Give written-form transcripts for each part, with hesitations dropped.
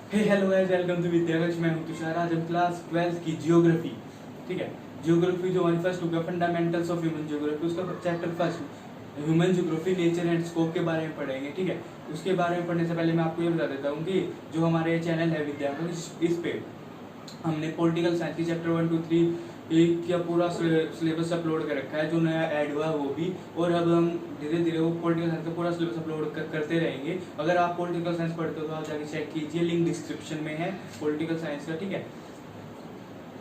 Hey hello guys, welcome to Vidyagash. मैं हूं तुषार। आज हम क्लास 12 की जियोग्राफी, ठीक है, जियोग्राफी जो वन फर्स्ट होगा फंडामेंटल्स ऑफ ह्यूमन जियोग्राफी, उसका chapter first human geography nature and scope के बारे में पढ़ेंगे। ठीक है, उसके बारे में पढ़ने से पहले मैं आपको ये बता देता हूँ कि जो हमारे चैनल है विद्यागश, इस पे हमने पॉलिटिकल साइंस की चैप्टर 1, 2, 3 का पूरा सिलेबस अपलोड कर रखा है, जो नया ऐड हुआ है वो भी। और अब हम धीरे धीरे वो पॉलिटिकल साइंस का पूरा सिलेबस अपलोड करते रहेंगे। अगर आप पॉलिटिकल साइंस पढ़ते हो तो आप जाके चेक कीजिए, लिंक डिस्क्रिप्शन में है पॉलिटिकल साइंस का। ठीक है,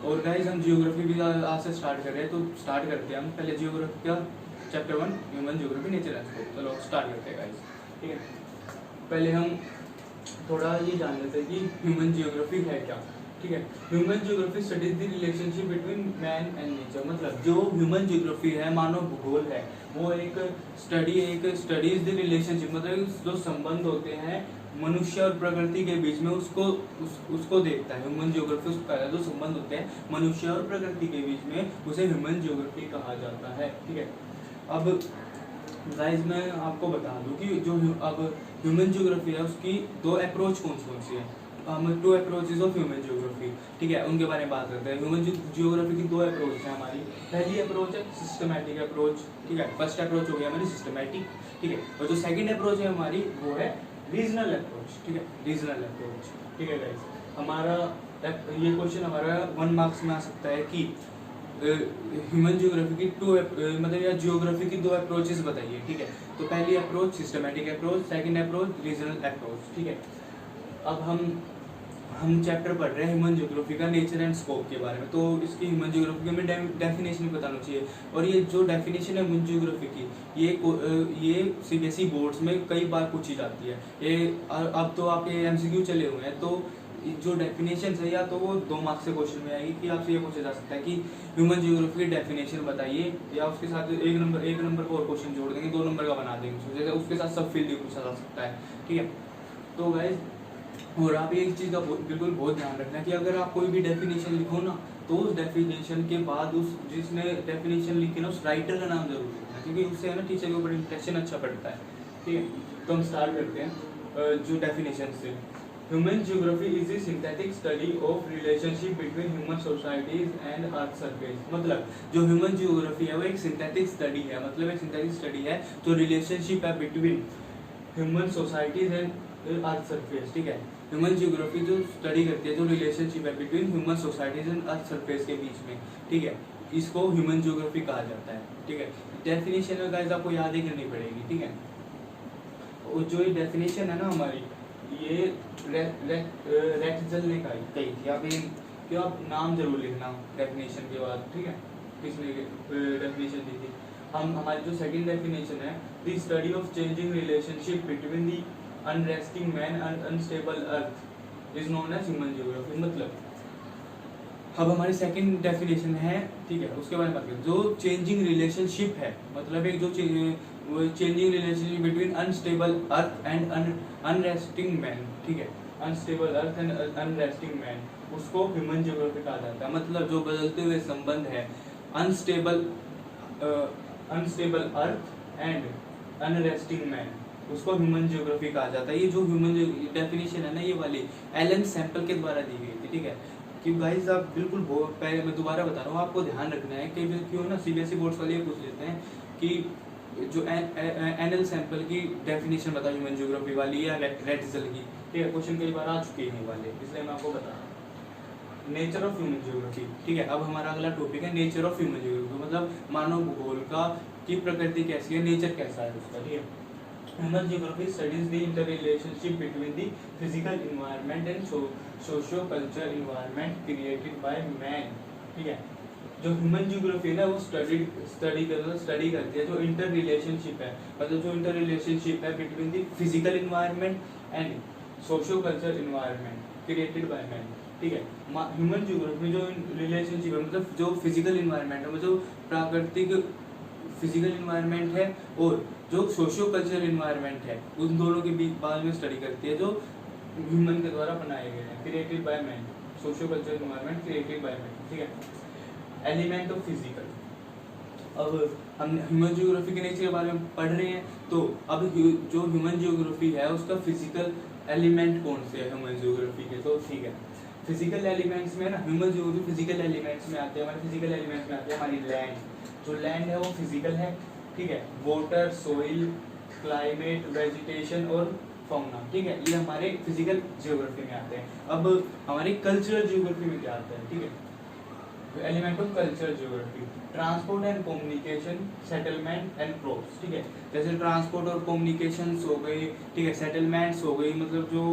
और गाइज हम जियोग्राफी भी आज से स्टार्ट कर रहे हैं, तो स्टार्ट करते हैं हम पहले जियोग्राफी का chapter 1 human geography nature and scope. चलो स्टार्ट करते हैं गाइज। ठीक है, पहले हम थोड़ा ये जान लेते हैं कि ह्यूमन जियोग्राफी है क्या। ठीक है, human geography studies the relationship between man and nature. मतलब जो ह्यूमन जियोग्राफी है, मानव भूगोल है, वो एक स्टडीज द रिलेशनशिप, मतलब जो संबंध होते हैं मनुष्य और प्रकृति के बीच में, उसको देखता है। ह्यूमन जियोग्राफी उसको कहता है, जो संबंध होते हैं मनुष्य और प्रकृति के बीच में, उसे ह्यूमन जियोग्राफी कहा जाता है। ठीक है, अब गाइस मैं आपको बता दूं कि जो अब ह्यूमन जियोग्राफी है उसकी दो अप्रोच कौन सी है। हम 2 अप्रोचेज ऑफ ह्यूमन जियोग्राफी, ठीक है, उनके बारे में बात करते हैं। ह्यूमन जियोग्राफी की 2 अप्रोच है हमारी। पहली अप्रोच है सिस्टमैटिक अप्रोच। ठीक है, फर्स्ट अप्रोच हो गया हमारी सिस्टमैटिक। ठीक है, और जो सेकंड अप्रोच है हमारी वो है रीजनल अप्रोच। ठीक है, रीजनल अप्रोच। ठीक है गाइस, हमारा ये क्वेश्चन हमारा 1 मार्क्स में आ सकता है कि ह्यूमन जियोग्राफी की 2 मतलब या जियोग्राफी की 2 अप्रोचेस बताइए। ठीक है, तो पहली approach systematic approach, second approach regional approach. ठीक है, अब हम चैप्टर पढ़ रहे हैं ह्यूमन जियोग्राफी का नेचर एंड स्कोप के बारे में। तो इसकी ह्यूमन जियोग्राफी की हमें डेफिनेशन बताना चाहिए। और ये जो डेफिनेशन है ह्यूमन जियोग्राफी की, ये सीबीएसई बोर्ड्स में कई बार पूछी जाती है। ये अब तो आपके एमसीक्यू चले हुए हैं, तो जो डेफिनेशन है या तो वो 2 मार्क्स से क्वेश्चन में आएगी कि आपसे ये पूछा जा सकता है कि ह्यूमन जियोग्राफी की डेफिनेशन बताइए, या उसके साथ एक नंबर को और क्वेश्चन जोड़ देंगे, 2 नंबर का बना देंगे, जैसे उसके साथ सब फील्ड पूछा जा सकता है। ठीक है, तो गाइस, और आप एक चीज़ का बिल्कुल बहुत ध्यान रखना है कि अगर आप कोई भी डेफिनेशन लिखो ना, तो उस डेफिनेशन के बाद उस जिसने डेफिनेशन लिखी ना, उस राइटर का नाम जरूर लिखना, क्योंकि उससे है ना टीचर के ऊपर इंप्रेशन अच्छा पड़ता है। ठीक है, तो हम स्टार्ट करते हैं जो डेफिनेशन से। Human geography is a synthetic study of relationship between human societies and earth surface. मतलब जो ह्यूमन जियोग्राफी है वो एक सिंथेटिक स्टडी है, मतलब एक सिंथेटिक स्टडी है जो रिलेशनशिप है between human societies and earth surface. ठीक है, ह्यूमन जियोग्राफी जो स्टडी करती है, जो रिलेशनशिप है between human societies and earth surface के बीच में, ठीक है, इसको ह्यूमन जियोग्राफी कहा जाता है। ठीक है, डेफिनेशन में गाइस आपको याद ही करनी पड़ेगी। ठीक है, और जो ये डेफिनेशन है ना हमारी, ये रेक्सजल ने कही थी। आप ये क्यों, आप नाम जरूर लिखना डेफिनेशन के बाद। ठीक है, किसने डेफिनेशन दी थी। हमारी जो सेकंड डेफिनेशन है, the study of changing relationship between the unresting man and unstable earth is known as human geography. मतलब अब हमारी सेकंड डेफिनेशन है, ठीक है, उसके बारे में बात करें। जो चेंजिंग रिलेशनशिप है, मतलब एक जो changing relationship between unstable earth and unresting man. ठीक है, unstable earth and unresting man, उसको ह्यूमन जियोग्राफी कहा जाता है। मतलब जो बदलते हुए संबंध है unstable earth and unresting man, उसको ह्यूमन जियोग्राफी कहा जाता है। ये जो ह्यूमन डेफिनेशन है ना, ये वाली एलन सैंपल के द्वारा दी गई थी। ठीक है, कि गाइस आप बिल्कुल पहले मैं दोबारा बता रहा हूँ, आपको ध्यान रखना है कि क्यों ना सीबीएसई बोर्ड्स वाले ये पूछ लेते हैं कि जो एनएल सैंपल की डेफिनेशन बताओ ह्यूमन जियोग्राफी वाली या रेटिजल की। ठीक है, क्वेश्चन कई बार आ चुके हैं वाले, इसलिए मैं आपको बता रहा हूँ। Nature of human geography. ठीक है, अब हमारा अगला टॉपिक है नेचर ऑफ ह्यूमन जियोग्राफी, मतलब मानव भूगोल का की प्रकृति कैसी है, नेचर कैसा है उसका। ठीक है, human geography studies the interrelationship between the physical environment and socio culture environment created by man. ठीक है, जो ह्यूमन जियोग्राफी है ना, वो स्टडी करती है जो इंटर रिलेशनशिप है, मतलब जो इंटर रिलेशनशिप है between the physical environment and socio culture environment created by man. ठीक है, ह्यूमन जियोग्राफी जो रिलेशनशिप है, मतलब जो फिजिकल एनवायरनमेंट है, मतलब प्राकृतिक फिजिकल एनवायरनमेंट है, और जो सोशियो कल्चर एनवायरनमेंट है, उन दोनों के बीच बारे में स्टडी करती है, जो ह्यूमन के द्वारा बनाए गए हैं, created by man, socio culture environment created by man. ठीक है, एलिमेंट ऑफ फिजिकल। अब हम ह्यूमन जियोग्राफी के नेचर के बारे में पढ़ रहे हैं, तो अब जो ह्यूमन जियोग्राफी है उसका फिजिकल एलिमेंट कौन से है ह्यूमन ज्योग्राफी के, तो ठीक है फिजिकल एलिमेंट्स में ना ह्यूमन ज्योग्राफी फिजिकल एलिमेंट्स में आते हैं, हमारे फिजिकल एलिमेंट्स में आते हैं हमारी लैंड, जो लैंड है वो फिजिकल है, ठीक है, वाटर, सोइल, क्लाइमेट, वेजिटेशन और फाउना, ठीक है, ये हमारे फिजिकल ज्योग्राफी में आते हैं। अब हमारी कल्चरल ज्योग्राफी में क्या आता है, ठीक है, element of cultural geography, transport and communication, settlement and crops, ठीक है, जैसे ट्रांसपोर्ट और कम्युनिकेशंस हो गई, ठीक है, सेटलमेंट्स हो गई, मतलब जो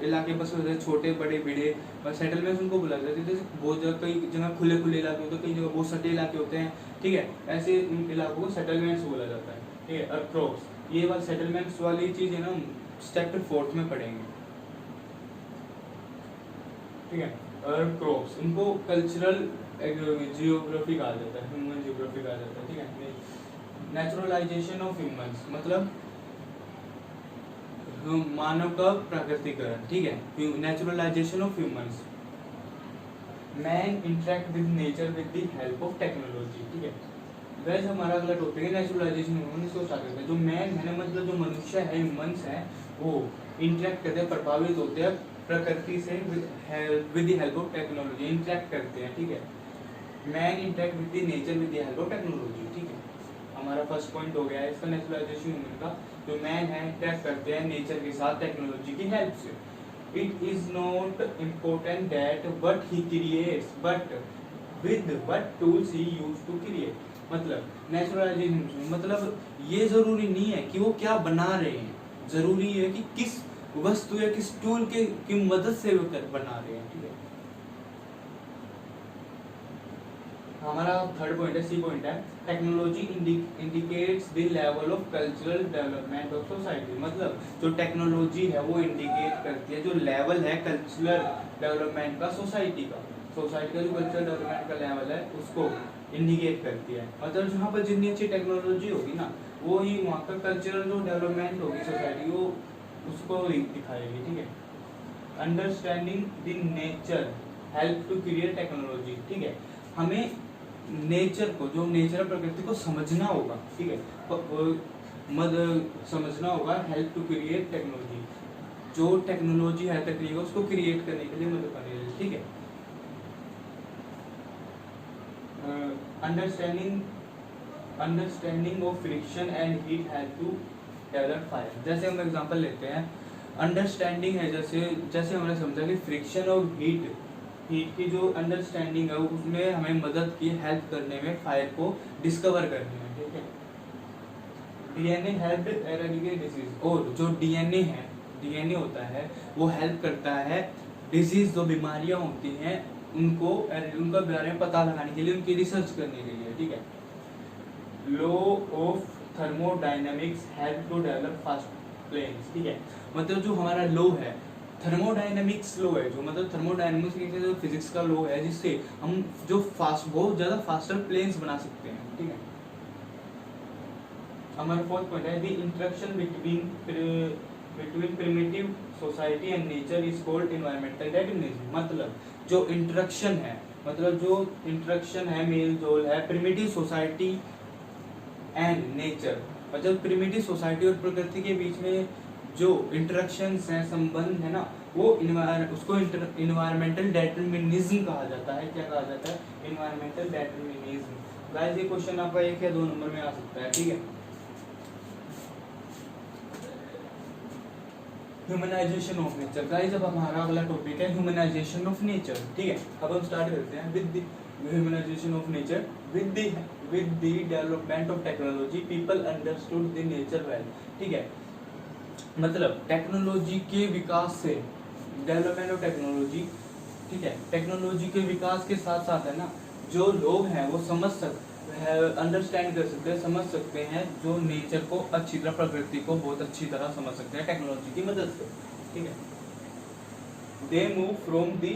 इलाके बस होते हैं छोटे बड़े भिड़े, और सेटलमेंट्स उनको बुला जाते हैं, जैसे बहुत जगह कई जगह खुले खुले इलाके होते हैं, कई जगह बहुत सटे इलाके होते हैं, ठीक है, ऐसे उन इलाकों को सेटलमेंट्स बोला जाता है, ठीक है, और क्रॉप्स, ये वाली सेटलमेंट्स वाली चीज है ना चैप्टर 4 में पढ़ेंगे, ठीक है, और क्रॉप्स इनको कल्चरल जियोग्राफी कहा जाता है, ह्यूमन जियोग्राफी कहा जाता है, ठीक है, नेचुरलाइजेशन ऑफ ह्यूमंस मतलब मानव का प्राकृतिकरण, ठीक है, naturalisation of humans, man interact with nature with the help of technology, ठीक है, वैसे हमारा अगला टॉपिक है नेचुरलाइजेशन ह्यूमंस को स्टार्ट करते हैं। जो मैन है ना मतलब जो मनुष्य है ह्यूमंस है वो इंटरेक्ट करते हैं, प्रभावित होते हैं प्रकृति से with the help of technology, interact करते हैं, ठीक है, man interact with the nature with the help of technology, ठीक है, हमारा फर्स्ट पॉइंट हो गया है इसका नेचुरलाइजेशन ह्यूमन का, जो मैन है इंटरेक्ट करते हैं नेचर के साथ टेक्नोलॉजी की हेल्प से। It is not important that what he creates but with what tools he use to create, मतलब नेचुरलाइजेशन मतलब ये जरूरी नहीं है कि वो क्या बना रहे हैं, जरूरी है कि किस वस्तु या किस टूल की मदद से वो बना रहे हैं, ठीक है। हमारा थर्ड पॉइंट है, सी पॉइंट है, technology indicates the level of cultural development of society, मतलब जो टेक्नोलॉजी है वो इंडिकेट करती है जो लेवल है कल्चरल डेवलपमेंट का सोसाइटी का जो कल्चरल डेवलपमेंट का लेवल है उसको इंडिकेट करती है, मतलब जहाँ पर जितनी अच्छी टेक्नोलॉजी होगी ना वो ही वहाँ का कल्चरल जो डेवलपमेंट होगी सोसाइटी वो उसको दिखाएगी, ठीक है। Understanding the nature help to create technology, ठीक है, हमें नेचर को जो नेचर प्रकृति को समझना होगा, ठीक है, समझना होगा, हेल्प टू क्रिएट टेक्नोलॉजी, जो टेक्नोलॉजी है तकनीक उसको क्रिएट करने के लिए मदद करेगी, ठीक है। Understanding of friction and heat help to develop fire, जैसे हम एग्जांपल लेते हैं, अंडरस्टैंडिंग है जैसे हमने समझा कि फ्रिक्शन और हीट की जो अंडरस्टैंडिंग है उसमें हमें मदद की हेल्प करने में फायर को डिस्कवर करने में, ठीक है। डीएनए हेल्प एरेडिकेट डिसीज, और जो डीएनए होता है वो हेल्प करता है डिसीज जो बीमारियां होती हैं उनका बारे में पता लगाने के लिए, उनकी रिसर्च करने के लिए, ठीक है। Law of thermodynamics help to develop fast planes, ठीक है, मतलब जो हमारा लॉ है थर्मोडायनेमिक्स लॉ है, जो मतलब थर्मोडायनेमिक्स जो फिजिक्स का लॉ है जिससे हम जो बहुत ज्यादा फास्टर प्लेन्स बना सकते हैं, ठीक है। हमारा फोर्थ पॉइंट है the interaction between primitive society and nature is called environmental determinism, मतलब जो इंटरेक्शन है मेल जोल है प्रिमिटिव सोसाइटी एंड नेचर, मतलब प्रिमिटिव सोसाइटी और प्रकृति के बीच में जो इंटरेक्शंस हैं संबंध है ना वो उसको इन्वायरमेंटल डेटर्मिनिज्म कहा जाता है। क्या कहा जाता है? इन्वायरमेंटल डेटर्मिनिज्म। गाइस ये क्वेश्चन आपका 1 या 2 नंबर में आ सकता है, ठीक है। ह्यूमनाइजेशन ऑफ नेचर, गाइस अब हमारा अगला टॉपिक है ह्यूमनाइजेशन ऑफ नेचर, ठीक है। अब हम स्टार्ट करते हैं with the humanisation of nature. With the development of technology people understood the nature well, ठीक है। मतलब टेक्नोलॉजी के विकास से, डेवलपमेंट ऑफ टेक्नोलॉजी, ठीक है, टेक्नोलॉजी के विकास के साथ साथ है ना जो लोग हैं वो समझ सकते हैं, अंडरस्टैंड कर सकते हैं, समझ सकते हैं जो नेचर को अच्छी तरह, प्रकृति को बहुत अच्छी तरह समझ सकते हैं टेक्नोलॉजी की मदद से, ठीक है। They move from the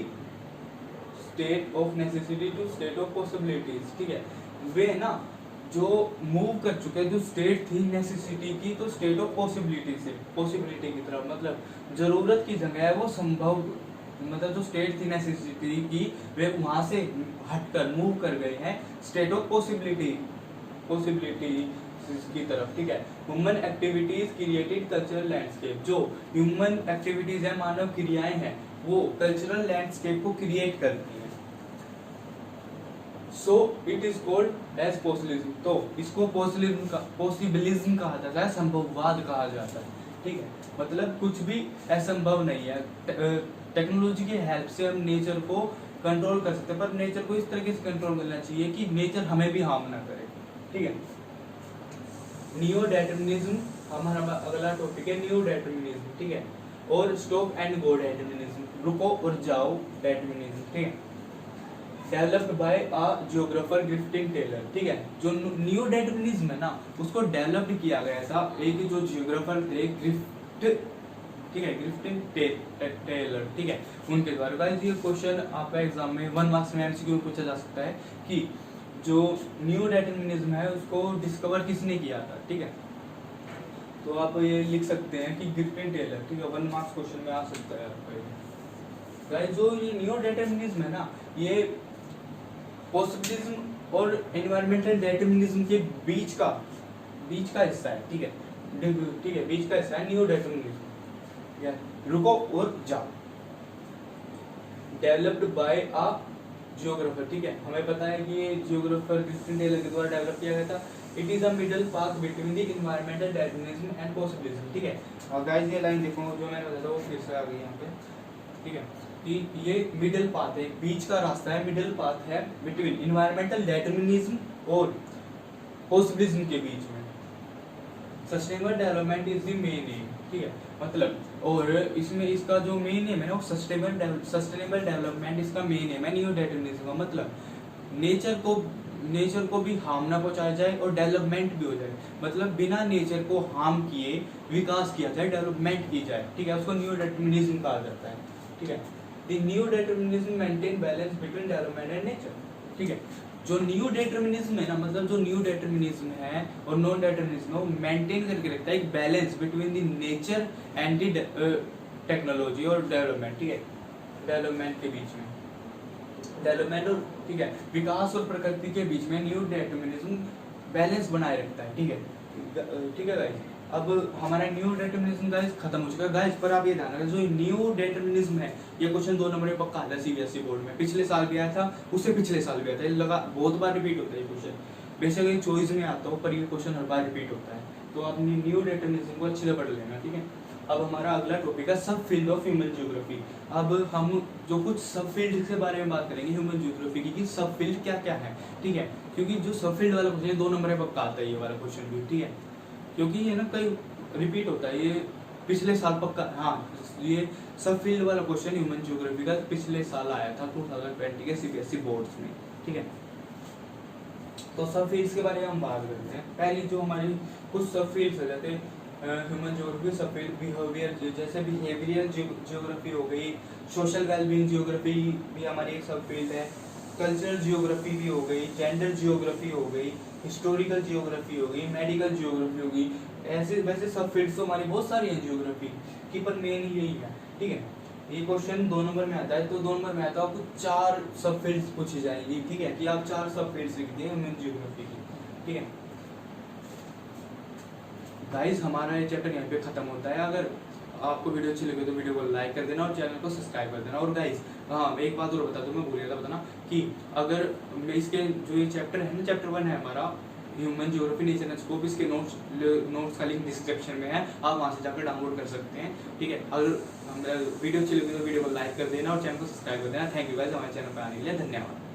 state of necessity to state of possibilities, ठीक है। वे ना जो मूव कर चुके हैं, जो स्टेट थी नेसेसिटी की तो स्टेट ऑफ पॉसिबिलिटी से पॉसिबिलिटी की तरफ, मतलब जरूरत की जगह है वो संभव, मतलब जो स्टेट थी नेसेसिटी की वे वहां से हटकर मूव कर गए हैं स्टेट ऑफ पॉसिबिलिटी की तरफ, ठीक है। Human activities created cultural landscape, जो ह्यूमन एक्टिविटीज है, मानव क्रियाएं हैं, वो कल्चरल लैंडस्केप को क्रिएट करती हैं। So it is called as possibilism, तो इसको पॉसिबिलिज्म कहा जाता है, संभववाद कहा जाता है, ठीक है। मतलब कुछ भी असंभव नहीं है। टेक्नोलॉजी की हेल्प से हम नेचर को कंट्रोल कर सकते हैं, पर नेचर को इस तरीके से कंट्रोल करना चाहिए कि नेचर हमें भी हार्म ना करे, ठीक है। नियो डेटर्मिनिज्म हमारा अगला टॉपिक है, नियो डेटर्मिनिज्म, ठीक है। और स्टॉप एंड गो डेटर्मिनिज्म, रुको और जाओ डेटर्मिनिज्म, ठीक है। Developed by a geographer Griffith Taylor, ठीक है। जो नियो डेटर्मिनिज्म है ना, उसको डेवलप्ड किया गया था एक जो जियोग्राफर थे, ग्रिफ्ट, ठीक है, ग्रिफ्टिन टेलर, ठीक है, उनके द्वारा। गाइस ये क्वेश्चन आपका एग्जाम में 1 मार्क्स में एमसीक्यू में पूछा जा सकता है कि जो न्यू डेटर्मिनिज्म है उसको डिस्कवर किसने किया था, ठीक है। तो आप ये लिख सकते हैं कि ग्रिफ्टिन टेलर, ठीक है, 1 मार्क्स क्वेश्चन में आ सकता है आपका। गाइस जो ये न्यू डेटर्मिनिज्म है ना, ये पॉसिबिलिज्म और एनवायरमेंटल डेटर्मिनिज्म के बीच का हिस्सा है, ठीक है, ठीक है, बीच का हिस्सा है न्यू डेटर्मिनिज्म। रुको और जाओ, डेवलप्ड बाय अ जियोग्राफर, ठीक है, हमें पता है कि ये जियोग्राफर ग्रिफ्टिन टेलर के द्वारा डेवलप किया गया था। It is a middle path between the environmental determinism and possibilism, ठीक है। और गाइस ये लाइन देखो जो मैंने बताया था वो फिर से आ गई यहाँ पे, ठीक है, कि ये मिडिल पाथ है, बीच का रास्ता है, मिडिल पाथ है बिटवीन एनवायरमेंटल डेटर्मिनिज्म और पॉसिबिलिज्म के बीच में। Sustainable development is the main M, ठीक है, मतलब और इसमें इसका जो मेन एम है ना वो सस्टेनेबल डेवलपमेंट इसका मेन एम है न्यू डेटर्मिनिज्म का। मतलब नेचर को भी हार्म ना पहुंचाया जाए और डेवलपमेंट भी हो जाए, मतलब बिना नेचर को हार्म किए विकास किया जाए, डेवलपमेंट की जाए, ठीक है, उसको न्यू डेटर्मिनिज्म कहा जाता है, ठीक है। The new determinism maintain balance between development and nature, ठीक है। जो न्यू डेटर्मिनिज्म है ना, मतलब जो न्यू डेटर्मिनिज्म है और नॉन डेटर्मिनिज्म है, वो मेंटेन करके रखता है एक balance between the nature and the technology और डेवलपमेंट, ठीक है, डेवलपमेंट के बीच में, डेवलपमेंट और, ठीक है, विकास और प्रकृति के बीच में न्यू डेटर्मिनिज्म बैलेंस बनाए रखता है, ठीक है, ठीक है गाइस। अब हमारा न्यू डेटर्मिनिज्म गाइस खत्म हो चुका है गाइस, पर आप ये ध्यान रखें जो न्यू डेटर्मिनिज्म है ये क्वेश्चन 2 नंबर में पक्का आता है सीबीएसई बोर्ड में, पिछले साल भी आया था, उससे पिछले साल भी आया था, ये लगा बहुत बार रिपीट होता है ये क्वेश्चन, बेशक ये चॉइस में आता हो पर ये क्वेश्चन हर बार रिपीट होता है, तो आप न्यू डेटर्मिनिज्म को अच्छे से पढ़ लेना, ठीक है। अब हमारा अगला टॉपिक है सब फील्ड ऑफ ह्यूमन ज्योग्राफी। अब हम जो कुछ सब फील्ड के बारे में बात करेंगे ह्यूमन ज्योग्राफी की, कि सब फील्ड क्या क्या है, ठीक है, क्योंकि जो सब फील्ड वाला क्वेश्चन 2 नंबर में पक्का आता है ये वाला क्वेश्चन भी, ठीक है, क्योंकि ये ना कई रिपीट होता है, ये पिछले साल पक्का, हाँ ये सब फील्ड वाला क्वेश्चन ह्यूमन ज्योग्राफी का पिछले साल आया था 2020 के सीबीएसई बोर्ड्स में, ठीक है। तो सब फील्ड्स के बारे में हम बात करते हैं। पहली जो हमारी कुछ सब फील्ड्स हो जाते हैं ह्यूमन ज्योग्राफी सब फील्ड, बिहेवियर, जैसे बिहेवियरल ज्योग्राफी हो गई, सोशल वेलबींग ज्योग्राफी भी हमारी एक सब फील्ड है, कल्चरल ज्योग्राफी भी हो गई, जेंडर ज्योग्राफी हो गई, हिस्टोरिकल ज्योग्राफी हो गई, मेडिकल ज्योग्राफी हो गई, ऐसे वैसे सब फील्ड्स तो हमारी बहुत सारी हैं ज्योग्राफी की, पर मेन यही है, ठीक है। ये क्वेश्चन 2 नंबर में आता है, तो 2 नंबर में आता है आपको 4 सब फील्ड्स पूछी जाएंगी, ठीक है, कि आप 4 सब फील्ड्स लिख दिए ह्यूमन ज्योग्राफी की, ठीक है। गाइस हमारा ये चैप्टर यहाँ पे खत्म होता है। अगर आपको वीडियो अच्छी लगे तो वीडियो को लाइक कर देना और चैनल को सब्सक्राइब कर देना। और गाइस हाँ एक बात और बता दूं, मैं भूल गया था बताना कि अगर इसके जो ये चैप्टर है ना, चैप्टर 1 है हमारा human geography nature and scope, इसके नोट्स का लिंक डिस्क्रिप्शन में है, आप वहां से जाकर डाउनलोड कर सकते हैं, ठीक है। अगर वीडियो अच्छी लगी तो वीडियो को लाइक कर देना और चैनल को सब्सक्राइब कर देना। थैंक यू गाइस हमारे चैनल पर आने के लिए, धन्यवाद।